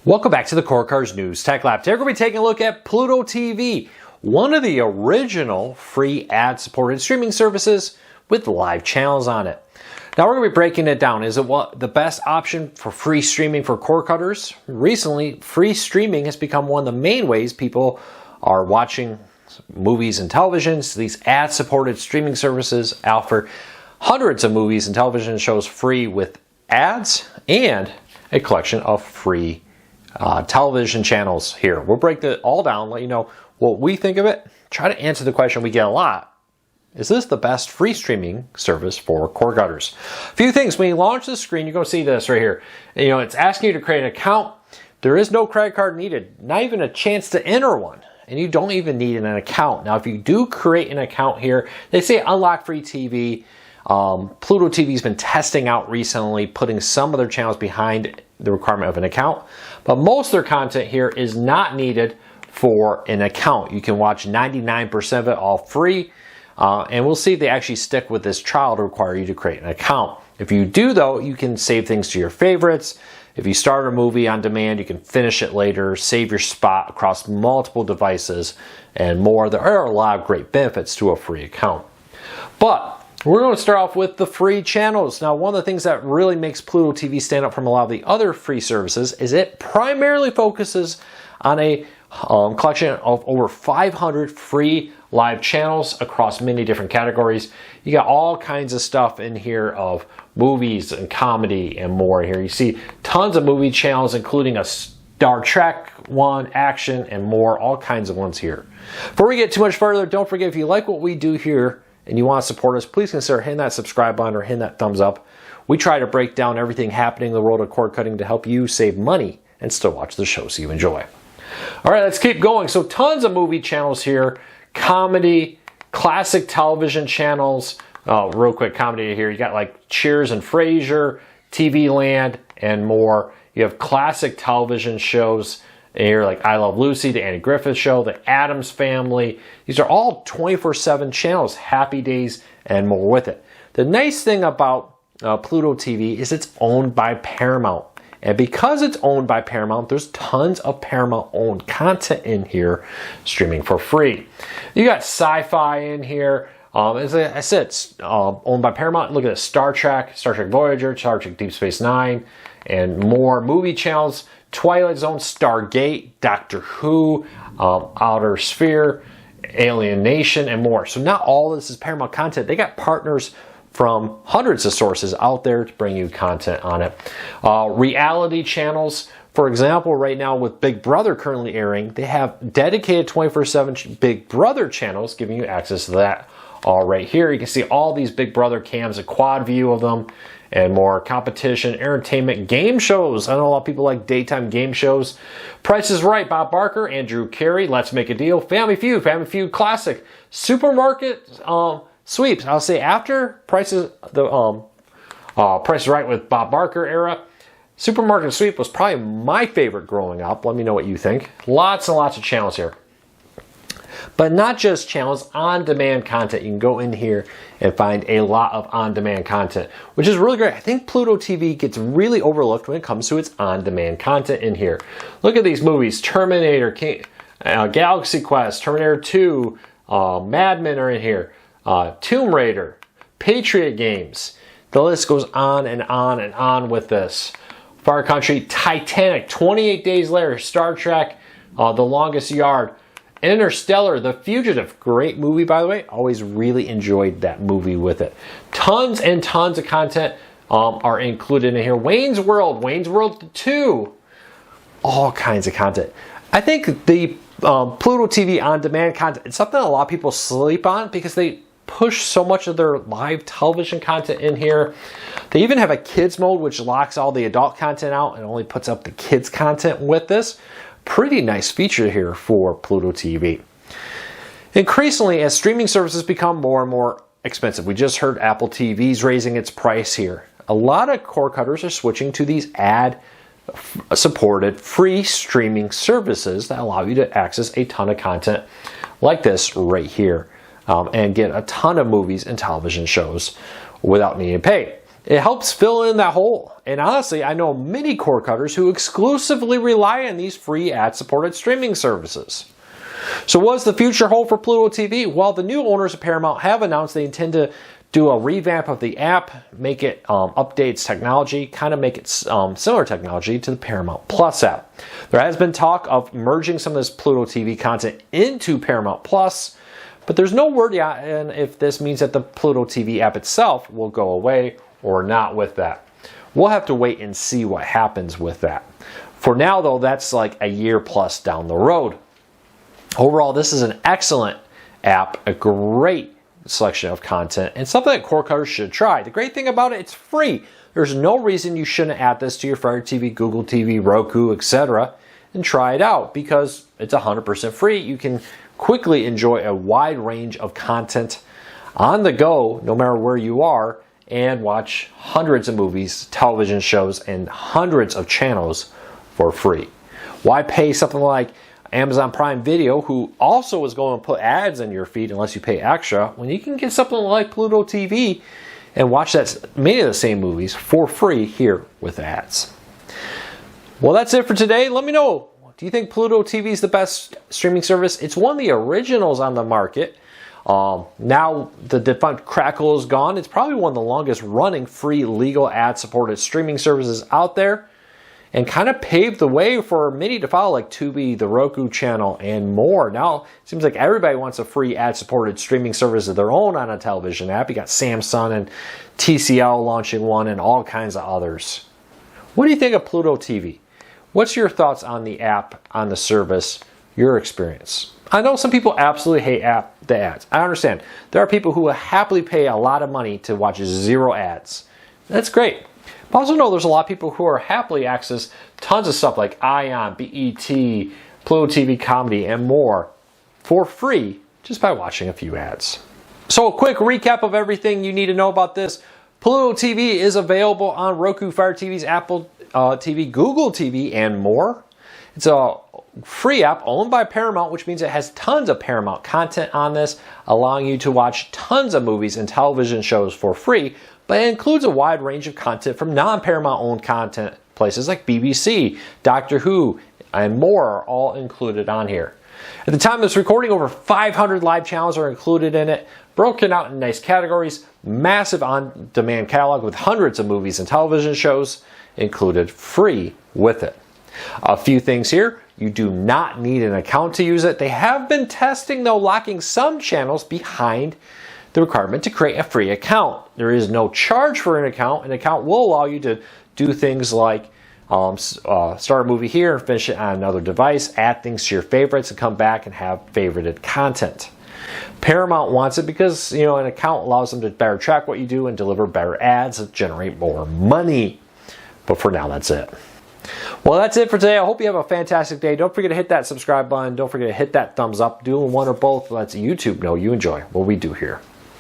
Welcome back to the Core Cars News Tech Lab. Today we're going to be taking a look at Pluto TV, one of the original free ad-supported streaming services with live channels on it. Now we're going to be breaking it down. Is it the best option for free streaming for cord cutters? Recently, free streaming has become one of the main ways people are watching movies and televisions. These ad-supported streaming services offer hundreds of movies and television shows free with ads and a collection of free television channels here. We'll break it all down, let you know what we think of it, try to answer the question we get a lot. Is this the best free streaming service for cord cutters? A few things. When you launch the screen, you're going to see this right here. It's asking you to create an account. There is no credit card needed, not even a chance to enter one. And you don't even need an account. Now, if you do create an account here, they say unlock free TV. Pluto TV's been testing out recently, putting some of their channels behind the requirement of an account. But most of their content here is not needed for an account. You can watch 99% of it all free. And we'll see if they actually stick with this trial to require you to create an account. If you do, though, you can save things to your favorites. If you start a movie on demand, you can finish it later, save your spot across multiple devices, and more. There are a lot of great benefits to a free account. But we're going to start off with the free channels. Now, one of the things that really makes Pluto TV stand out from a lot of the other free services is it primarily focuses on a collection of over 500 free live channels across many different categories. You got all kinds of stuff in here of movies and comedy and more here. You see tons of movie channels, including a Star Trek one, action, and more, all kinds of ones here. Before we get too much further, don't forget, if you like what we do here and you want to support us, please consider hitting that subscribe button or hitting that thumbs up. We try to break down everything happening in the world of cord cutting to help you save money and still watch the shows you enjoy. All right, let's keep going. So tons of movie channels here, comedy, classic television channels. Real quick, comedy here. You got like Cheers and Frasier, TV Land, and more. You have classic television shows here like I Love Lucy, The Andy Griffith Show, The Addams Family. These are all 24/7 channels, Happy Days, and more with it. The nice thing about Pluto TV is it's owned by Paramount. And because it's owned by Paramount, there's tons of Paramount-owned content in here streaming for free. You got sci-fi in here. As I said, it's owned by Paramount. Look at this, Star Trek Voyager, Star Trek Deep Space Nine, and more movie channels. Twilight Zone, Stargate, Doctor Who, Outer Sphere, Alien Nation, and more. So not all of this is Paramount content. They got partners from hundreds of sources out there to bring you content on it. Reality channels, for example, right now with Big Brother currently airing, they have dedicated 24/7 Big Brother channels giving you access to that. All right here, you can see all these Big Brother cams, a quad view of them, and more competition, entertainment, game shows. I know a lot of people like daytime game shows. Price is Right, Bob Barker, Andrew Carey, Let's Make a Deal, Family Feud Classic, Supermarket Sweeps. I'll say after Price is Right with Bob Barker era, Supermarket Sweep was probably my favorite growing up. Let me know what you think. Lots and lots of channels here. But not just channels, on-demand content. You can go in here and find a lot of on-demand content, which is really great. I think Pluto TV gets really overlooked when it comes to its on-demand content in here. Look at these movies: Terminator, Galaxy Quest, Terminator 2, Mad Men are in here, Tomb Raider, Patriot Games. The list goes on and on and on with this. Far Country, Titanic, 28 Days Later, Star Trek, The Longest Yard, Interstellar, The Fugitive, great movie by the way. Always really enjoyed that movie with it. Tons and tons of content are included in here. Wayne's World 2, all kinds of content. I think the Pluto TV on-demand content is something a lot of people sleep on because they push so much of their live television content in here. They even have a kids mode which locks all the adult content out and only puts up the kids content with this. Pretty nice feature here for Pluto TV. Increasingly, as streaming services become more and more expensive, we just heard Apple TV's raising its price here. A lot of cord cutters are switching to these ad-supported free streaming services that allow you to access a ton of content like this right here and get a ton of movies and television shows without needing to pay. It helps fill in that hole. And honestly, I know many cord cutters who exclusively rely on these free ad-supported streaming services. So what does the future hold for Pluto TV? Well, the new owners of Paramount have announced they intend to do a revamp of the app, make it updates technology, kind of make it similar technology to the Paramount Plus app. There has been talk of merging some of this Pluto TV content into Paramount Plus, but there's no word yet on if this means that the Pluto TV app itself will go away or not with that. We'll have to wait and see what happens with that. For now, though, that's like a year plus down the road. Overall, this is an excellent app, a great selection of content, and something that cord cutters should try. The great thing about it, it's free. There's no reason you shouldn't add this to your Fire TV, Google TV, Roku, etc. and try it out because it's 100% free. You can quickly enjoy a wide range of content on the go, no matter where you are, and watch hundreds of movies, television shows, and hundreds of channels for free. Why pay something like Amazon Prime Video, who also is going to put ads in your feed unless you pay extra, when you can get something like Pluto TV and watch many of the same movies for free here with ads. Well, that's it for today. Let me know, do you think Pluto TV is the best streaming service? It's one of the originals on the market. Now the defunct Crackle is gone. It's probably one of the longest running free legal ad-supported streaming services out there, and kind of paved the way for many to follow, like Tubi, the Roku channel, and more. Now it seems like everybody wants a free ad-supported streaming service of their own on a television app. You got Samsung and TCL launching one, and all kinds of others. What do you think of Pluto TV? What's your thoughts on the app, on the service, your experience? I know some people absolutely hate the ads. I understand. There are people who will happily pay a lot of money to watch 0 ads. That's great. But also know there's a lot of people who are happily access tons of stuff like Ion, BET, Pluto TV Comedy, and more for free just by watching a few ads. So a quick recap of everything you need to know about this. Pluto TV is available on Roku, Fire TVs, Apple TV, Google TV, and more. It's a free app owned by Paramount, which means it has tons of Paramount content on this, allowing you to watch tons of movies and television shows for free, but it includes a wide range of content from non-Paramount owned content places like BBC, Doctor Who, and more are all included on here. At the time of this recording, over 500 live channels are included in it, broken out in nice categories, massive on-demand catalog with hundreds of movies and television shows included free with it. A few things here. You do not need an account to use it. They have been testing, though, locking some channels behind the requirement to create a free account. There is no charge for an account. An account will allow you to do things like start a movie here and finish it on another device, add things to your favorites, and come back and have favorited content. Paramount wants it because, you know, an account allows them to better track what you do and deliver better ads that generate more money. But for now, that's it. Well, that's it for today. I hope you have a fantastic day. Don't forget to hit that subscribe button. Don't forget to hit that thumbs up. Doing one or both lets YouTube know you enjoy what we do here.